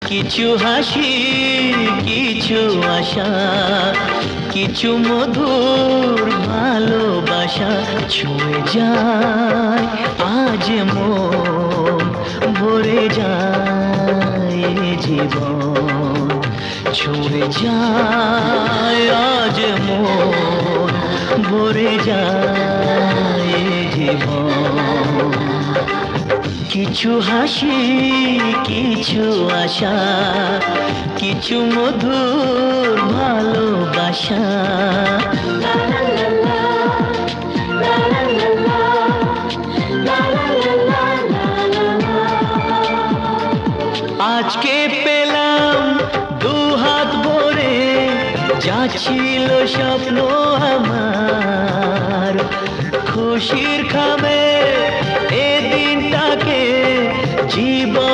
কিছু হাসি, কিছু আশা, কিছু মধুর ভালোবাসা ছুঁয়ে যায় আজ মন, ভরে যায় এ জীবন। ছুঁয়ে যায় আজ মন, ভরে যায় এ জীবন। কিছু হাসি, কিছু আশা, কিছু মধুর ভালোবাসা। আজকে পেলাম দু হাত ভরে, যা ছিল স্বপ্ন আমার, খুশির খামে এ দিনটাকে জীবন